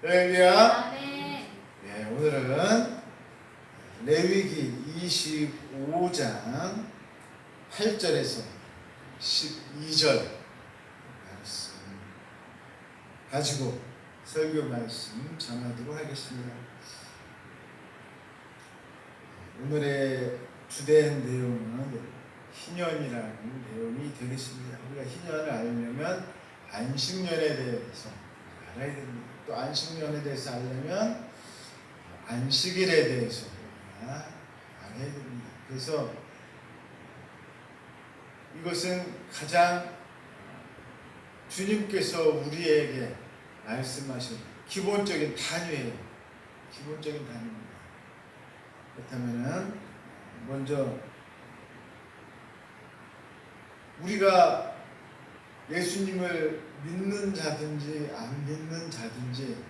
할렐루야. 아멘. 네, 오늘은 레위기 25장 8절에서 12절 말씀 가지고 설교 말씀 전하도록 하겠습니다. 오늘의 주된 내용은 희년이라는 내용이 되겠습니다. 우리가 희년을 알려면 안식년에 대해서 알아야 됩니다. 또 안식년에 대해서 알려면 안식일에 대해서 우리가 알아야 됩니다. 그래서 이것은 가장 주님께서 우리에게 말씀하신 기본적인 단위예요. 기본적인 단위입니다. 그렇다면 먼저 우리가 예수님을 믿는 자든지 안 믿는 자든지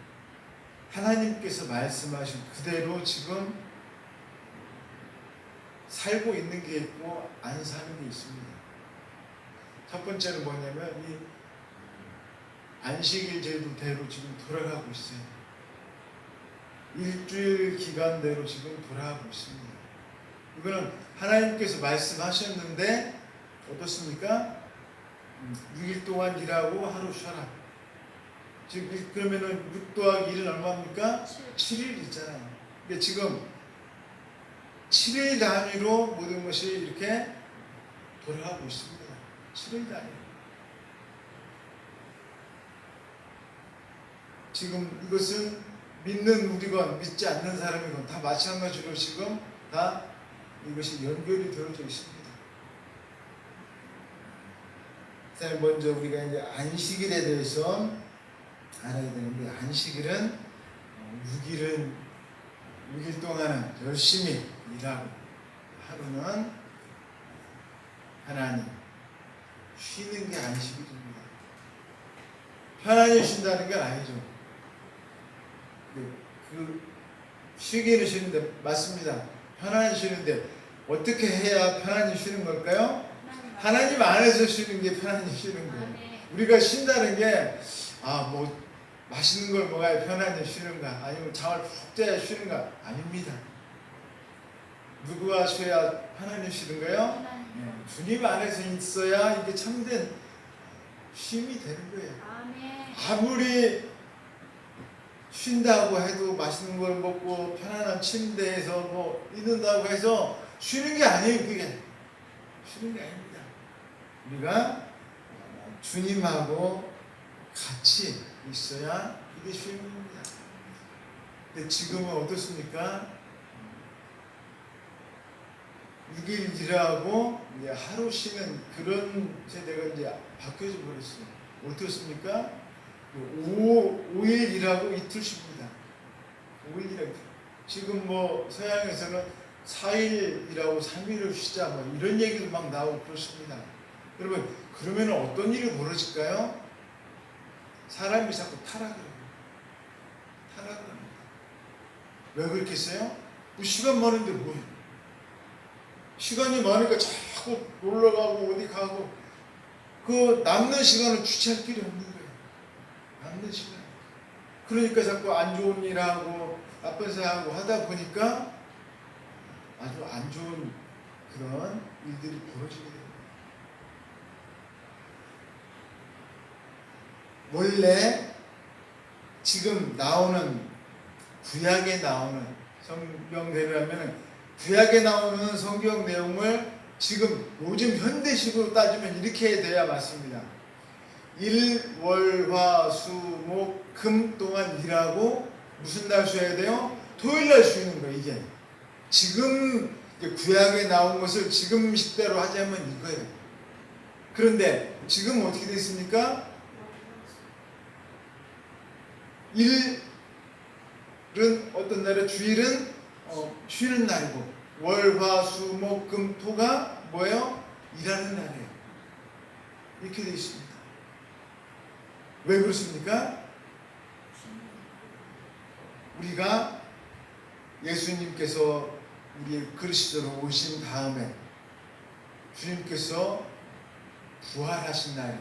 하나님께서 말씀하신 그대로 지금 살고 있는 게 있고 안 사는 게 있습니다. 첫 번째는 뭐냐면 이 안식일 제도대로 지금 돌아가고 있어요. 일주일 기간대로 지금 돌아가고 있습니다. 이거는 하나님께서 말씀하셨는데 어떻습니까? 6일 동안 일하고 하루 쉬어라. 지금 그러면은 6 더하기 1은 얼마입니까? 7일 있잖아요. 근데 지금 7일 단위로 모든 것이 이렇게 돌아가고 있습니다. 7일 단위. 지금 이것은 믿는 우리건 믿지 않는 사람이건 다 마찬가지로 지금 다 이것이 연결이 되어져 있습니다. 먼저 우리가 이제 안식일에 대해서 알아야 되는데, 안식일은 6일 동안은 열심히 일하고 하루는 하나님 쉬는 게 안식일입니다. 편안히 쉰다는 건 아니죠. 그 쉬기는 쉬는데 맞습니다. 편안히 쉬는데 어떻게 해야 편안히 쉬는 걸까요? 하나님 안에서 쉬는 게 편안히 쉬는 거예요. 우리가 쉰다는 게 뭐 맛있는 걸 먹어야 편안히 쉬는가, 아니면 잠을 푹 자야 쉬는가, 아닙니다. 누구와 쉬어야 편안히 쉬는 거예요? 주님 안에서 있어야 이게 참된 쉼이 되는 거예요. 아무리 쉰다고 해도 맛있는 걸 먹고 편안한 침대에서 뭐 있는다고 해서 쉬는 게 아니에요. 그게 쉬는 게 아닙니다. 우리가 주님하고 같이 있어야 이게 쉼입니다. 근데 지금은 어떻습니까? 6일 일하고 이제 하루 쉬는 그런 세대가 이제 바뀌어져 버렸어요. 어떻습니까? 5일 일하고 이틀 쉽니다. 5일 일하고. 지금 뭐 서양에서는 4일 일하고 3일을 쉬자 뭐 이런 얘기도 막 나오고 그렇습니다. 여러분, 그러면 어떤 일이 벌어질까요? 사람이 자꾸 타락을 해요. 타락을 합니다. 왜 그렇겠어요? 시간 많은데 뭐해? 시간이 많으니까 자꾸 놀러가고 어디 가고 그 남는 시간을 주체할 길이 없는 거예요. 남는 시간. 그러니까 자꾸 안 좋은 일하고 나쁜 생각하고 하다 보니까 아주 안 좋은 그런 일들이 벌어지게 됩니다. 원래 지금 나오는 구약에 나오는 성경대로라면 구약에 나오는 성경 내용을 지금 요즘 현대식으로 따지면 이렇게 돼야 맞습니다. 일, 월, 화, 수, 목, 금 동안 일하고 무슨 날 쉬어야 돼요? 토요일 날 쉬는 거예요. 이게 지금 구약에 나온 것을 지금 식대로 하자면 이거예요. 그런데 지금 어떻게 됐습니까? 일은 어떤 날에 주일은 쉬는 날이고 월, 화, 수, 목, 금, 토가 뭐예요? 일하는 날이에요. 이렇게 되어 있습니다. 왜 그렇습니까? 우리가 예수님께서 우리 그리스도로 오신 다음에 주님께서 부활하신 날이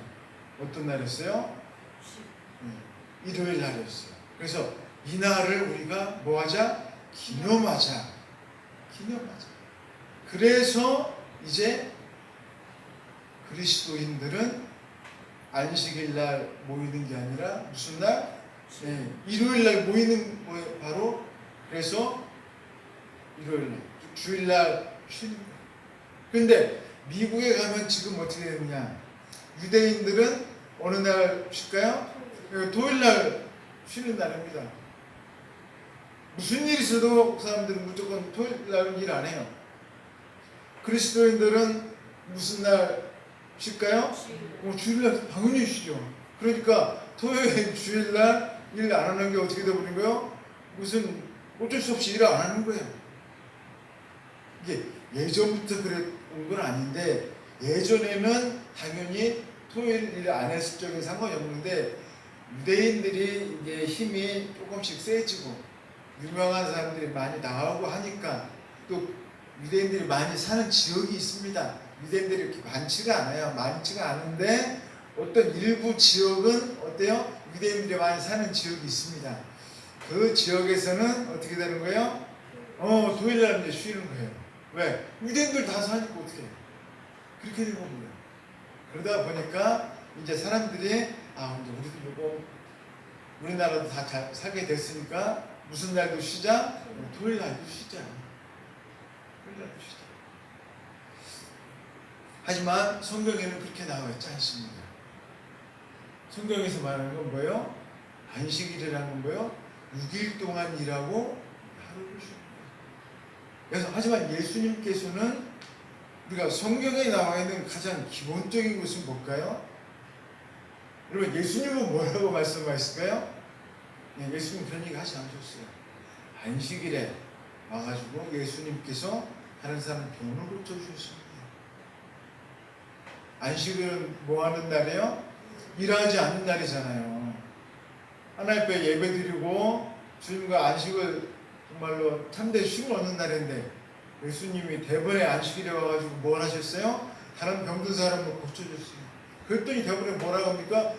어떤 날이었어요? 일요일 날이었어요. 그래서 이날을 우리가 뭐하자? 기념하자. 기념하자. 그래서 이제 그리스도인들은 안식일 날 모이는 게 아니라 무슨 날? 네, 일요일 날 모이는 거예요. 바로 그래서 일요일 날, 주일 날 쉬는 거예요. 그런데 미국에 가면 지금 어떻게 되느냐? 유대인들은 어느 날 쉴까요? 토요일 날 쉬는 날입니다. 무슨 일이 있어도 그 사람들은 무조건 토요일 날은 일 안 해요. 그리스도인들은 무슨 날 쉴까요? 주일날 당연히 쉬죠. 그러니까 토요일, 주일날 일 안 하는 게 어떻게 되어버린 거예요? 무슨 어쩔 수 없이 일을 안 하는 거예요. 이게 예전부터 그랬던 건 아닌데 예전에는 당연히 토요일 일 안 했을 적엔 상관이 없는데 유대인들이 이제 힘이 조금씩 세지고 유명한 사람들이 많이 나오고 하니까 또 유대인들이 많이 사는 지역이 있습니다. 유대인들이 이렇게 많지가 않아요. 많지가 않은데 어떤 일부 지역은 어때요? 유대인들이 많이 사는 지역이 있습니다. 그 지역에서는 어떻게 되는 거예요? 토요일날 이제 쉬는 거예요. 왜? 유대인들 다 사니까 어떻게 해요? 그렇게 된 겁니다. 그러다 보니까 이제 사람들이 이제 우리도 요거 우리나라도 다 잘 살게 됐으니까 무슨 날도 쉬자? 토요일 날도 쉬자. 토요일 날도 쉬자. 하지만 성경에는 그렇게 나와 있지 않습니다. 성경에서 말하는 건 뭐예요? 안식일이라는 건 뭐예요? 6일 동안 일하고 하루를 쉬는 거예요. 그래서 하지만 예수님께서는 우리가 성경에 나와 있는 가장 기본적인 것은 뭘까요? 여러분 예수님은 뭐라고 말씀하셨을까요? 예수님 그런 얘기 하지 않으셨어요. 안식일에 와가지고 예수님께서 다른 사람 병을 고쳐주셨습니다. 안식일은 뭐 하는 날이에요? 일하지 않는 날이잖아요. 하나님 앞에 예배 드리고 주님과 안식을 정말로 참된 쉼을 얻는 날인데 예수님이 대번에 안식일에 와가지고 뭘 하셨어요? 다른 병든 사람을 고쳐줬어요. 그랬더니 대번에 뭐라고 합니까?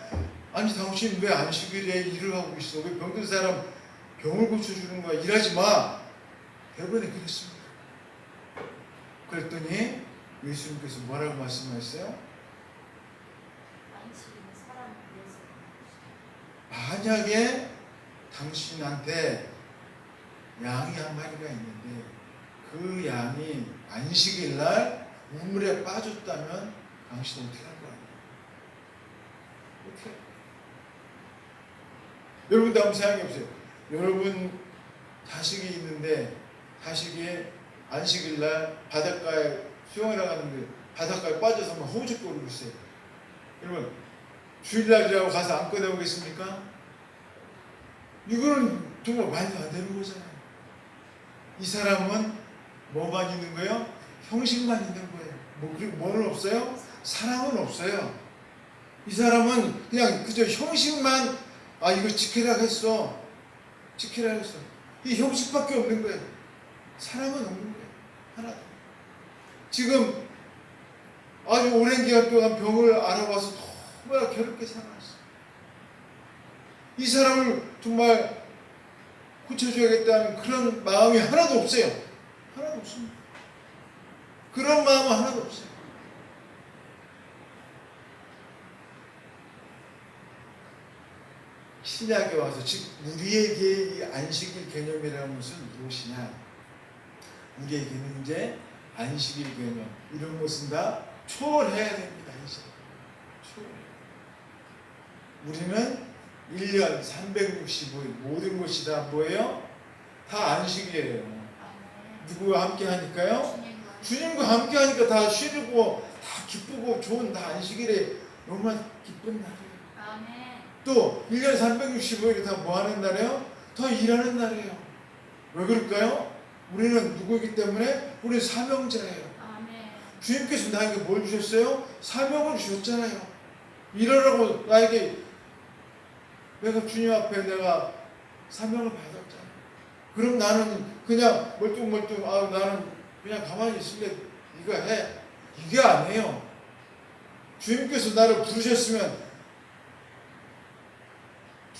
아니 당신 왜 안식일에 일을 하고 있어? 왜 병든 사람 병을 고쳐주는 거야? 일하지 마! 대번에 그랬습니다. 그랬더니 예수님께서 뭐라고 말씀하셨어요? 만약에 당신한테 양이 한 마리가 있는데 그 양이 안식일 날 우물에 빠졌다면 당신은 어떻게 할 거야? 어떻게 할 거야? 여러분도 한번 생각해 보세요. 여러분 자식이 있는데 자식이 안식일 날 바닷가에 수영을 하는데 바닷가에 빠져서 막 허우적거리고 있어요. 여러분 주일날이라고 가서 안 꺼내오겠습니까? 이거는 정말 말도 안 되는 거잖아요. 이 사람은 뭐만 있는 거예요? 형식만 있는 거예요. 그리고 뭐는 없어요? 사랑은 없어요. 이 사람은 그냥 그저 형식만 이거 지키라고 했어. 지키라고 했어. 이 형식밖에 없는 거예요. 사랑은 없는 거예요. 하나도. 지금 아주 오랜 기간 동안 병을 알아봐서 정말 괴롭게 살아왔어. 이 사람을 정말 고쳐줘야겠다는 그런 마음이 하나도 없어요. 하나도 없습니다. 그런 마음은 하나도 없어요. 신약에 와서 즉 우리에게 이 안식일 개념이라는 것은 무엇이냐? 우리에게는 이제 안식일 개념 이런 것은 다 초월해야 됩니다. 이제 우리는 1년 365일 모든 것이 다 뭐예요? 다 안식일이에요. 누구와 함께 하니까요? 주님과 함께 하니까 다 쉬고 다 기쁘고 좋은 다 안식일에 너무나 기쁜 날이에요. 또 1년 365일이 다 뭐 하는 날이에요? 다 일하는 날이에요. 왜 그럴까요? 우리는 누구이기 때문에 우리는 사명자예요. 주님께서 나에게 뭘 주셨어요? 사명을 주셨잖아요. 일하라고 나에게 내가 주님 앞에 내가 사명을 받았잖아. 그럼 나는 그냥 멀뚱멀뚱 나는 그냥 가만히 있을래. 이거 해. 이게 아니에요. 주님께서 나를 부르셨으면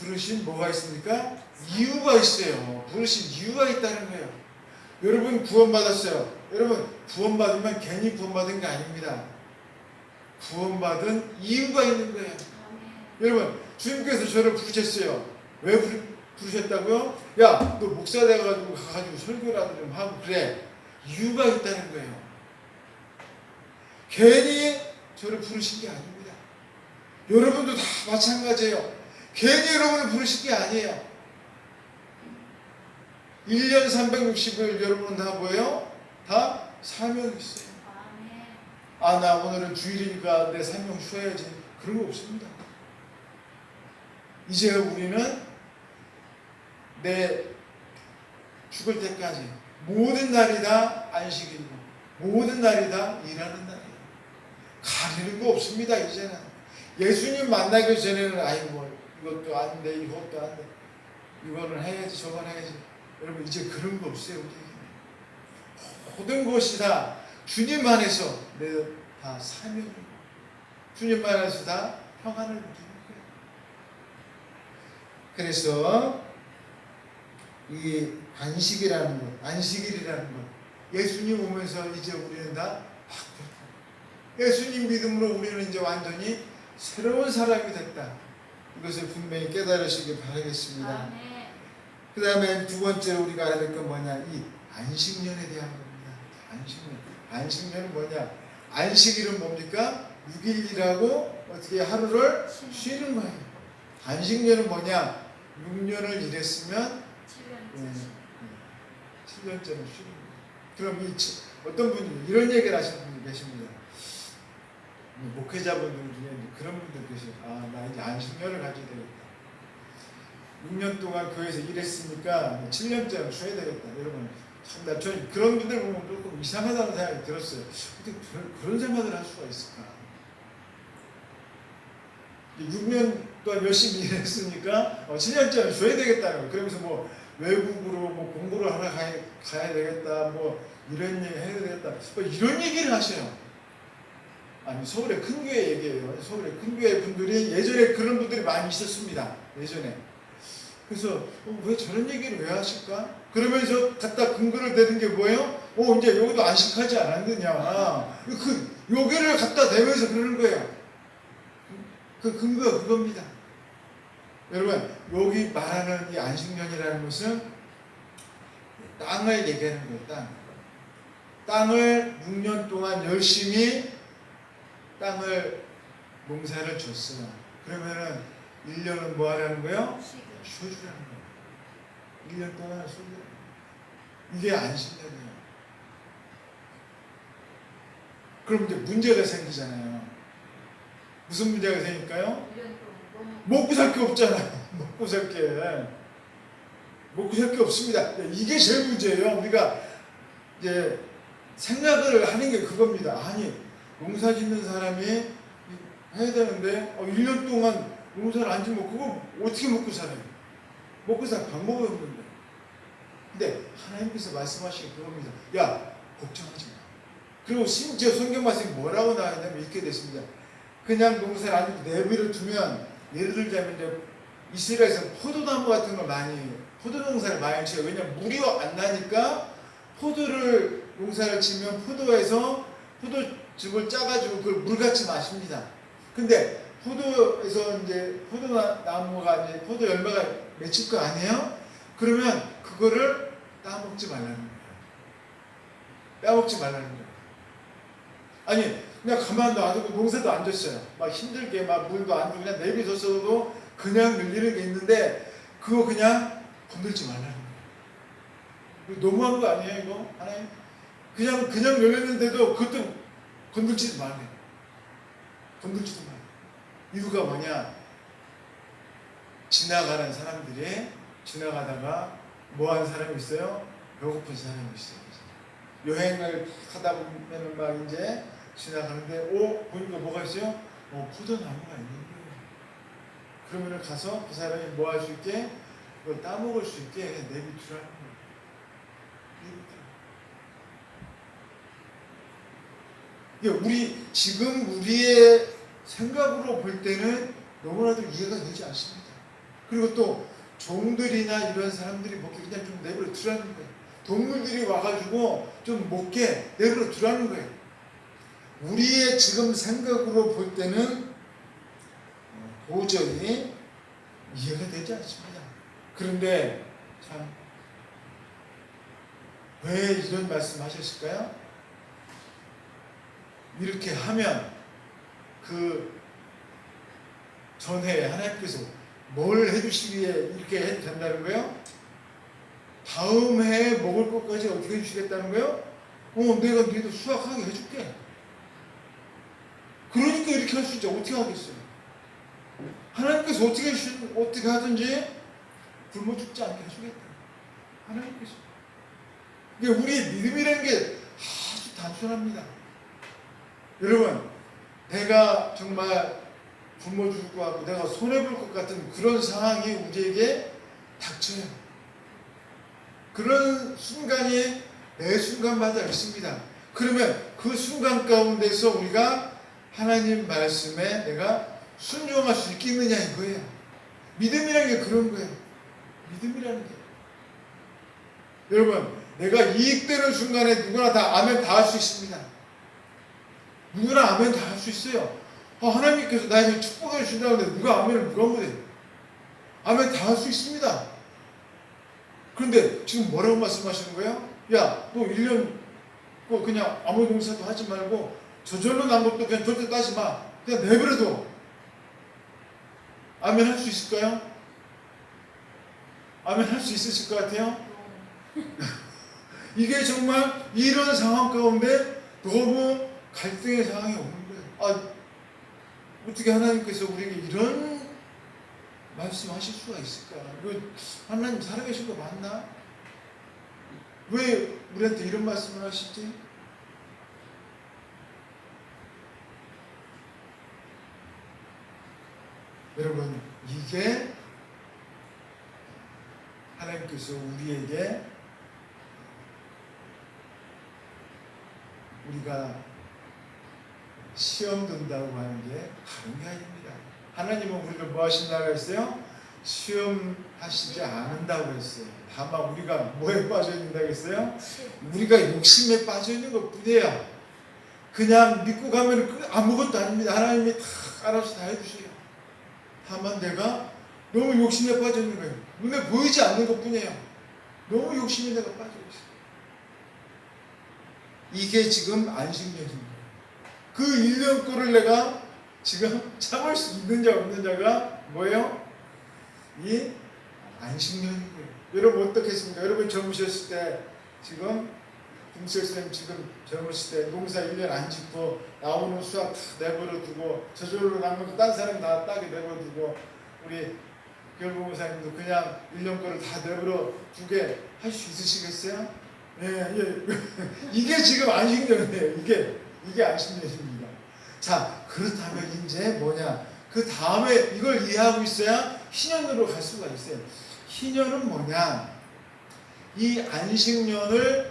부르신 뭐가 있습니까? 이유가 있어요. 부르신 이유가 있다는 거예요. 여러분 구원받았어요. 여러분 구원받으면 괜히 구원받은 게 아닙니다. 구원받은 이유가 있는 거예요. 여러분 주님께서 저를 부르셨어요. 왜 부르셨다고요? 야, 너 목사 돼가지고 가가지고 설교라도 좀 하고 그래. 이유가 있다는 거예요. 괜히 저를 부르신 게 아닙니다. 여러분도 다 마찬가지예요. 괜히 여러분을 부르신 게 아니에요. 1년 360일 여러분은 다 뭐예요? 다 사명이 있어요. 아, 나 오늘은 주일이니까 내 사명 쉬어야지. 그런 거 없습니다. 이제 우리는 내 죽을 때까지 모든 날이 다 안식이고 모든 날이 다 일하는 날이에요. 가리는 거 없습니다. 이제는 예수님 만나기 전에는 아이고 이것도 안 돼, 이것도 안 돼, 이거는 해야지, 저건 해야지. 여러분 이제 그런 거 없어요. 우리에게 모든 것이 다 주님 안에서 다 사명이고 주님 안에서 다 평안을 누리는 거예요. 그래서 이 안식이라는 것, 안식일이라는 것, 예수님 오면서 이제 우리는 다 바뀌었다. 예수님 믿음으로 우리는 이제 완전히 새로운 사람이 됐다. 이것을 분명히 깨달으시길 바라겠습니다. 그 다음에 두 번째로 우리가 알아야 될 건 뭐냐? 이 안식년에 대한 겁니다. 안식년. 안식년은 뭐냐? 안식일은 뭡니까? 6일 일하고 어떻게 하루를 쉬는 거예요. 안식년은 뭐냐? 6년을 일했으면 7년째는 쉬는 거예요. 그럼 어떤 분이 이런 얘기를 하시는 분이 계십니다. 목회자분들 중에 그런 분들 계세요. 아, 나 이제 안식년을 가져야 되겠다. 6년 동안 교회에서 일했으니까 7년째는 쉬어야 되겠다. 여러분, 참, 저는 그런 분들 보면 조금 이상하다는 생각이 들었어요. 어떻게 그런 생각을 할 수가 있을까? 6년 동안 열심히 일했으니까 7년째는 쉬어야 되겠다는 거예요. 그러면서 뭐 외국으로 뭐 공부를 하러 가야 되겠다. 뭐 이런 얘기 해야 되겠다. 뭐 이런 얘기를 하셔요. 아니, 서울의 큰 교회 얘기예요. 서울의 큰 교회 분들이 예전에 그런 분들이 많이 있었습니다. 예전에. 그래서 왜 저런 얘기를 왜 하실까? 그러면서 갖다 근거를 대는 게 뭐예요? 이제 여기도 안식하지 않았느냐. 여기를 갖다 대면서 그러는 거예요. 그 근거가 그겁니다. 여러분, 여기 말하는 이 안식년이라는 것은 땅을 얘기하는 거예요. 땅을 6년 동안 열심히 땅을 농사를 줬어요. 그러면은 1년은 뭐 하라는 거예요? 쉬어주라는 거예요. 1년 동안 쉬어주라는 거예요. 이게 안식년이에요. 그럼 이제 문제가 생기잖아요. 무슨 문제가 생길까요? 먹고 살 게 없잖아요. 먹고 살 게 없습니다. 이게 제일 문제예요. 우리가 이제 생각을 하는 게 그겁니다. 아니, 농사 짓는 사람이 해야 되는데 1년 동안 농사를 안 지면 그거 어떻게 먹고 살아요? 먹고 살 방법이 없는데. 근데 하나님께서 말씀하신 그겁니다. 야, 걱정하지 마. 그리고 심지어 성경 말씀이 뭐라고 나와있냐면 이렇게 됐습니다. 그냥 농사를 안 짓고 내비를 두면, 예를 들자면 이제 이스라엘에서 포도나무 같은 걸 포도 농사를 많이 지어요. 왜냐면 물이 안 나니까 포도를 농사를 지면 포도에서 포도즙을 짜가지고 그걸 물같이 마십니다. 근데 포도에서 이제 포도나무가 이제 포도 열매가 맺힐 거 아니에요? 그러면 그거를 따먹지 말라는 거예요. 따먹지 말라는 거예요. 아니, 그냥 가만 놔두고 농사도 안 졌어요. 막 힘들게 막 물도 안 주고 그냥 내비뒀어도 그냥 늘리는 게 있는데 그거 그냥 건들지 말라는 거예요. 너무한 거 아니에요, 이거? 하나님? 그냥 열렸는데도 그것도 건들지도 말아요. 건들지도 말아요. 이유가 뭐냐? 지나가다가 뭐 하는 사람이 있어요? 배고픈 사람이 있어요. 여행을 하다 보면 막 이제 지나가는데 보니까 뭐가 있어요? 포도나무가 있는 거예요. 그러면 가서 그 사람이 뭐 할 수 있게? 그걸 따먹을 수 있게 내비두라는 거예요. 지금 우리의 생각으로 볼 때는 너무나도 이해가 되지 않습니다. 그리고 또 종들이나 이런 사람들이 먹기 그냥 좀 내버려 두라는 거예요. 동물들이 와가지고 좀 먹게 내버려 두라는 거예요. 우리의 지금 생각으로 볼 때는 도저히 이해가 되지 않습니다. 그런데 참 왜 이런 말씀 하셨을까요? 이렇게 하면 그 전에 하나님께서 뭘 해주시기에 이렇게 해도 된다는 거예요? 다음 해에 먹을 것까지 어떻게 해주시겠다는 거예요? 내가 너희도 수확하게 해줄게. 그러니까 이렇게 할 수 있죠. 어떻게 하겠어요? 하나님께서 어떻게 하든지 굶어 죽지 않게 해주겠다. 하나님께서. 그러니까 우리의 믿음이라는 게 아주 단순합니다. 여러분, 내가 정말 굶어 죽을 것 같고 내가 손해볼 것 같은 그런 상황이 우리에게 닥쳐요. 그런 순간이 매 순간마다 있습니다. 그러면 그 순간 가운데서 우리가 하나님 말씀에 내가 순종할 수 있겠느냐 이거예요. 믿음이라는 게 그런 거예요. 믿음이라는 게. 여러분, 내가 이익되는 순간에 누구나 다 아멘 다 할 수 있습니다. 누구나 아멘 다 할 수 있어요. 하나님께서 나에게 축복해 주신다는데 누가 아멘을 누가 못해? 아멘 다 할 수 있습니다. 그런데 지금 뭐라고 말씀하시는 거예요? 야, 너 1년 그냥 아무 농사도 하지 말고 저절로 난 것도 그냥 절대 따지 마. 그냥 내버려둬. 아멘 할 수 있을까요? 아멘 할 수 있으실 것 같아요? 이게 정말 이런 상황 가운데 너무 갈등의 상황이 오는 거예요. 어떻게 하나님께서 우리에게 이런 말씀하실 수가 있을까? 하나님 살아계신 거 맞나? 왜 우리한테 이런 말씀을 하시지? 여러분, 이게 하나님께서 우리에게 우리가 시험 든다고 하는 게 다른 게 아닙니다. 하나님은 우리를 뭐 하신다고 했어요? 시험하시지 않는다고 했어요. 다만 우리가 뭐에 빠져 있는다고 했어요? 우리가 욕심에 빠져 있는 것 뿐이에요. 그냥 믿고 가면 아무것도 아닙니다. 하나님이 다 알아서 다 해주세요. 다만 내가 너무 욕심에 빠져 있는 거예요. 눈에 보이지 않는 것 뿐이에요. 너무 욕심에 내가 빠져 있어요. 이게 지금 안식년입니다. 그 1년 거를 내가 지금 참을 수 있는 자 없는 자가 뭐예요? 이 안식년인 거예요. 여러분 어떻겠습니까? 여러분 젊으셨을 때 지금 김수혁 지금 젊으실 때 농사 1년 안 짓고 나오는 수확 다 내버려두고 저절로 난 것도 딴 사람 다 따게 내버려두고 우리 결부목사님도 그냥 1년 거를 다 내버려두게 할 수 있으시겠어요? 예. 이게 지금 안식년이에요. 이게 안식년입니다. 자, 그렇다면 이제 뭐냐? 그 다음에 이걸 이해하고 있어야 희년으로 갈 수가 있어요. 희년은 뭐냐? 이 안식년이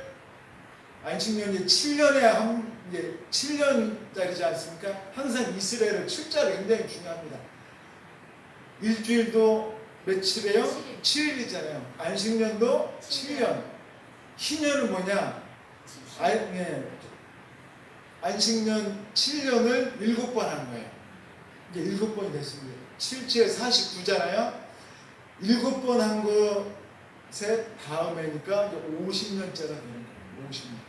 7년에 이제 7년짜리지 않습니까? 항상 이스라엘은 7자가 굉장히 중요합니다. 일주일도 며칠이에요? 7일이잖아요. 안식년도 7년. 희년은 뭐냐? 안식년 7년을 7번 한 거예요. 이제 7번이 됐습니다. 7, 49잖아요. 7번 한 것에 다음에니까 이제 50년째가 되는 거예요. 50년.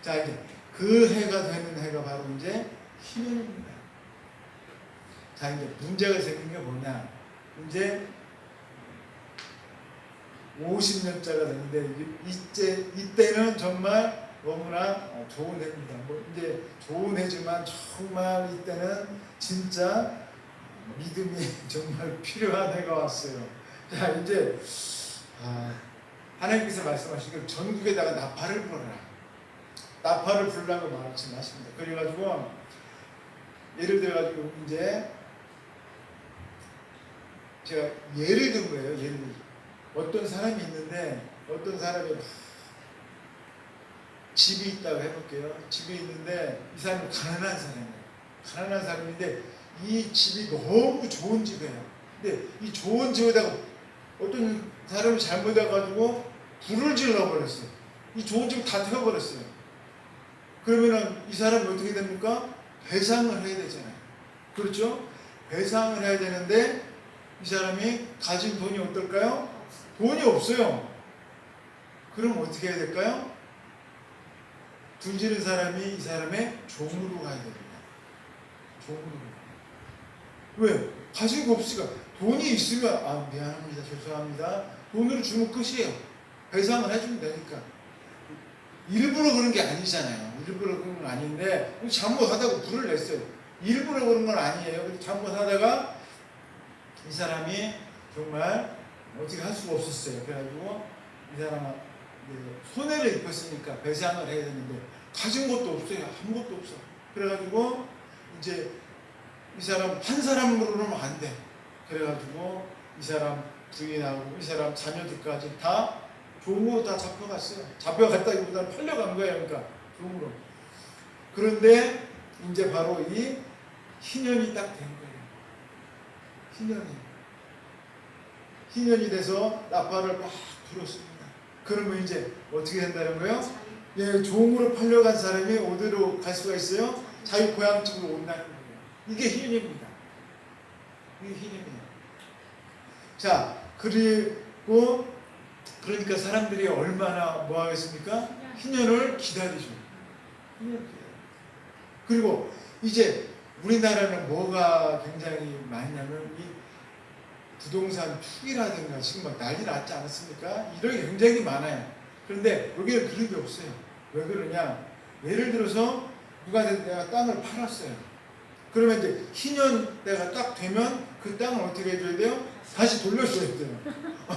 자, 이제 그 해가 되는 해가 바로 이제 희년입니다. 자, 이제 문제가 생긴 게 뭐냐? 이제 50년째가 되는데 이때는 정말 너무나 좋은 해입니다. 이제 좋은 해지만 정말 이때는 진짜 믿음이 정말 필요한 해가 왔어요. 자, 이제 하나님께서 말씀하시기를 전국에다가 나팔을 불어라. 나팔을 불라고 말씀하십니다. 그래가지고 예를 들어가지고 이제 제가 예를 든 거예요. 예를 든 어떤 사람이 있는데 어떤 사람이 집이 있다고 해볼게요. 집이 있는데 이 사람은 가난한 사람이에요. 가난한 사람인데 이 집이 너무 좋은 집이에요. 근데 이 좋은 집에다가 어떤 사람이 잘못해가지고 불을 질러버렸어요. 이 좋은 집을 다 태워버렸어요. 그러면은 이 사람이 어떻게 됩니까? 배상을 해야 되잖아요. 그렇죠? 배상을 해야 되는데 이 사람이 가진 돈이 어떨까요? 돈이 없어요. 그럼 어떻게 해야 될까요? 둔지는 사람이 이 사람의 종으로 가야 됩니다. 종으로. 왜? 가진 거 없으니까. 돈이 있으면 아 미안합니다. 죄송합니다. 돈으로 주면 끝이에요. 배상을 해주면 되니까. 일부러 그런 게 아니잖아요. 일부러 그런 건 아닌데 잘못하다가 불을 냈어요. 일부러 그런 건 아니에요. 잘못하다가 이 사람이 정말 어떻게 할 수가 없었어요. 그래가지고 이 사람은 손해를 입었으니까 배상을 해야 되는데 가진 것도 없어요. 아무것도 없어. 그래가지고 이제 이 사람 한 사람으로는 안 돼. 그래가지고 이 사람 부인하고 이 사람 자녀들까지 다 종으로 다 잡혀갔어요. 잡혀갔다기보다는 팔려간 거예요. 그러니까 종으로. 그런데 이제 바로 이 희년이 딱 된 거예요. 희년이 돼서 나팔을 막 불었습니다. 그러면 이제 어떻게 된다는 거예요? 예, 종으로 팔려간 사람이 어디로 갈 수가 있어요? 자기 고향집으로 온다는 거예요. 이게 희년입니다. 이게 희년이에요. 자, 그리고 그러니까 사람들이 얼마나 뭐 하겠습니까? 희년을 기다리죠. 희년을 기다려. 그리고 이제 우리나라는 뭐가 굉장히 많냐면 이 부동산 투기라든가 지금 막 난리 났지 않았습니까? 이런 게 굉장히 많아요. 그런데 여기는 그런 게 없어요. 왜 그러냐? 예를 들어서 누가 내가 땅을 팔았어요. 그러면 이제 희년 때가 딱 되면 그 땅을 어떻게 해줘야 돼요? 다시 돌려줘야 돼요.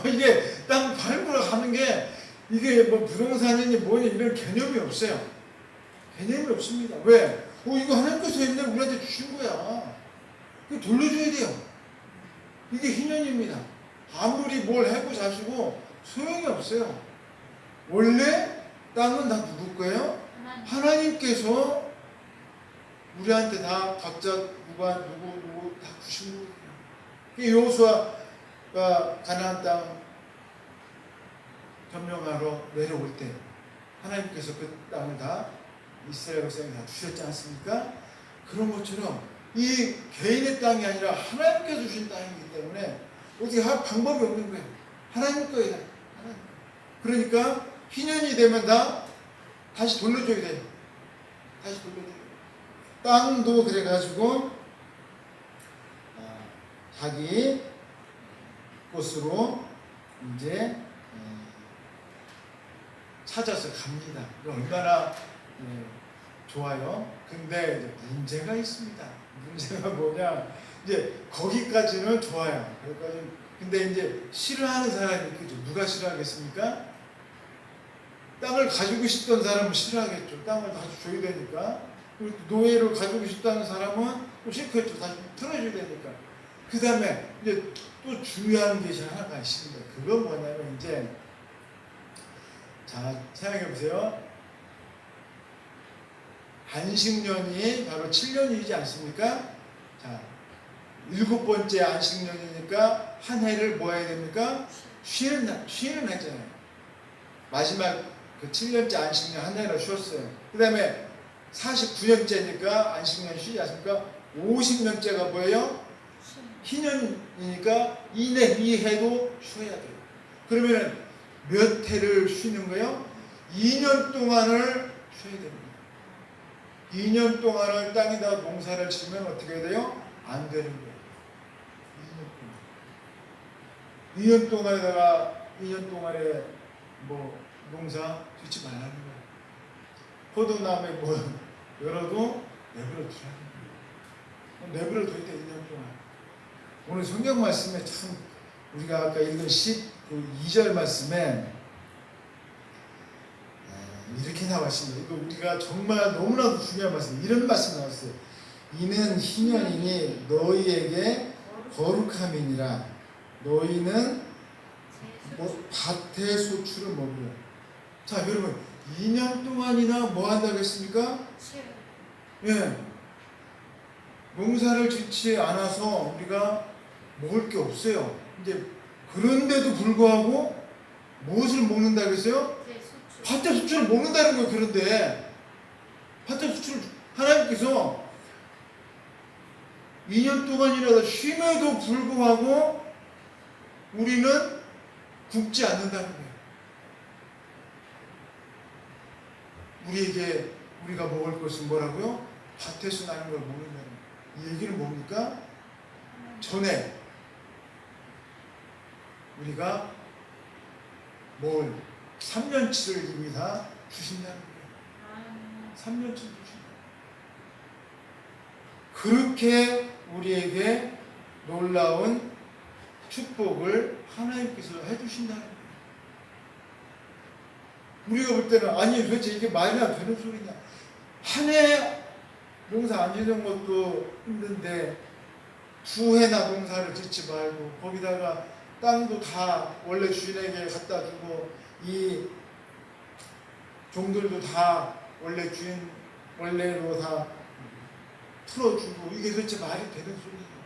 이게 땅 팔고 가는 게 이게 뭐 부동산이니 뭐니 이런 개념이 없어요. 개념이 없습니다. 왜? 이거 하나님께서 했네 우리한테 주신 거야. 이거 돌려줘야 돼요. 이게 희년입니다. 아무리 뭘 해고 자시고 소용이 없어요. 원래 땅은 다 누구 거예요? 하나님께서 우리한테 다 각자 누구 다 주신 거예요. 여호수아가 가나안 땅 점령하러 내려올 때 하나님께서 그 땅을 다 이스라엘 백성에게 다 주셨지 않습니까? 그런 것처럼 이 개인의 땅이 아니라 하나님께서 주신 땅이기 때문에 어떻게 할 방법이 없는 거예요. 하나님 거예요. 그러니까 희년이 되면 다 다시 돌려줘야 돼요. 다시 돌려줘야 돼요. 땅도 그래가지고 자기 곳으로 이제 찾아서 갑니다. 얼마나 좋아요. 근데 이제 문제가 있습니다. 문제가 뭐냐? 이제 거기까지는 좋아요. 거기까지는. 근데 이제 싫어하는 사람이 있겠죠. 누가 싫어하겠습니까? 땅을 가지고 싶던 사람은 싫어하겠죠. 땅을 다시 줘야 되니까. 노예를 가지고 싶다는 사람은 또 싫겠죠. 다시 틀어줘야 되니까. 그 다음에 이제 또 중요한 것이 하나가 있습니다. 그건 뭐냐면 이제 자 생각해 보세요. 안식년이 바로 7년이지 않습니까? 자, 7번째 안식년이니까 한 해를 뭐 해야 됩니까? 쉬는 해잖아요. 마지막 그 7년째 안식년 한 해를 쉬었어요. 그 다음에 49년째니까 안식년 쉬지 않습니까? 50년째가 뭐예요? 희년이니까 이 해도 쉬어야 돼요. 그러면 몇 해를 쉬는 거예요? 2년 동안을 쉬어야 됩니다. 2년 동안을 땅에다 농사를 지으면 어떻게 돼요? 안 되는 거예요. 2년 동안에 뭐 농사 짓지 말라는 거예요. 포도나무에 뭐 열어도 내버려 두라는 거예요. 내버려 둬야 돼 2년 동안. 오늘 성경 말씀에 참 우리가 아까 읽은 12절 말씀에 이렇게 나왔습니다. 이거 우리가 정말 너무나도 중요한 말씀. 이런 말씀 나왔어요. 이는 희년이니 너희에게 거룩함이니라. 너희는 밭의 소출을 먹으라. 자 여러분 2년 동안이나 뭐 한다고 했습니까? 예. 농사를 짓지 않아서 우리가 먹을 게 없어요. 이제 그런데도 불구하고 무엇을 먹는다 그랬어요? 네, 수출. 밭에 수출을 먹는다는 거예요. 그런데 밭에 수출 하나님께서 2년 동안이라도 쉼에도 불구하고 우리는 굶지 않는다는 거예요. 우리에게 우리가 먹을 것은 뭐라고요? 밭에서 나는 걸 먹는다는 거예요. 이 얘기는 뭡니까? 전에 우리가 먹을 3년치를 이미 다 주신다는 거예요. 3년치 주신다. 그렇게 우리에게 놀라운 축복을 하나님께서 해주신다는 거예요. 우리가 볼 때는 아니 도대체 이게 말이나 되는 소리냐. 한 해 농사 안 지는 것도 힘든데 2해나 농사를 짓지 말고 거기다가 땅도 다 원래 주인에게 갖다 주고 이 종들도 다 원래 주인 원래로 다 풀어주고 이게 도대체 말이 되는 소리예요.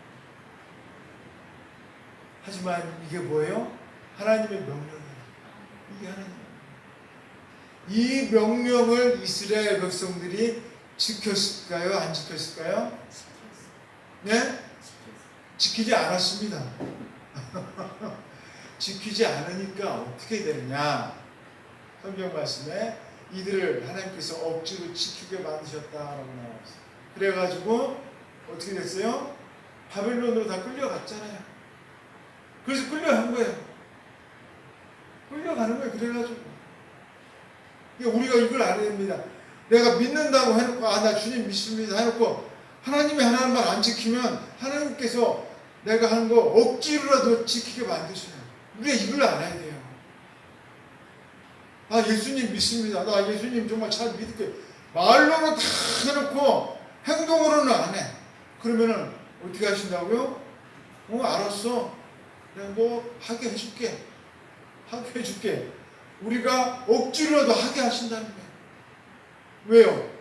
하지만 이게 뭐예요? 하나님의 명령이에요. 이게 하나님. 이 명령을 이스라엘 백성들이 지켰을까요? 안 지켰을까요? 네? 지키지 않았습니다. 지키지 않으니까 어떻게 되느냐? 성경 말씀에 이들을 하나님께서 억지로 지키게 만드셨다라고 나와 있어요. 그래가지고 어떻게 됐어요? 바벨론으로 다 끌려갔잖아요. 그래서 끌려간 거예요. 끌려가는 거예요. 그래가지고 우리가 이걸 알아야 됩니다. 내가 믿는다고 해놓고 나 주님 믿습니다 해놓고 하나님이 하나님 말 안 지키면 하나님께서 내가 하는 거 억지로라도 지키게 만드셔요. 우리가 이걸 알아야 돼요. 예수님 믿습니다. 나 예수님 정말 잘 믿을게. 말로는 다 해놓고 행동으로는 안 해. 그러면은 어떻게 하신다고요? 알았어. 내가 너 하게 해줄게. 하게 해줄게. 우리가 억지로라도 하게 하신다는 거예요. 왜요?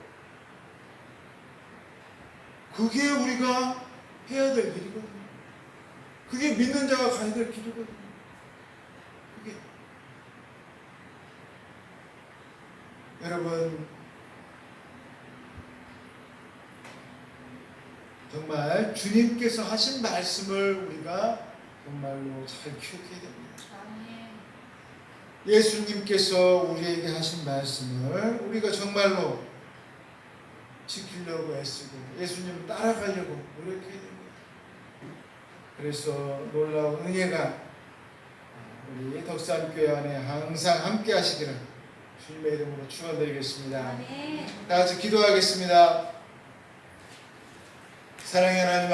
그게 우리가 해야 될 일이거든요. 그게 믿는 자가 가야 될 길이거든요. 그게. 여러분, 정말 주님께서 하신 말씀을 우리가 정말로 잘 기억해야 됩니다. 예수님께서 우리에게 하신 말씀을 우리가 정말로 지키려고 애쓰고 예수님 따라가려고 노력해야 됩니다. 그래서 놀라운 은혜가 우리 덕산교회 안에 항상 함께 하시기를 주님의 이름으로 축원드리겠습니다. 다 같이 기도하겠습니다. 사랑의 하나님 아버지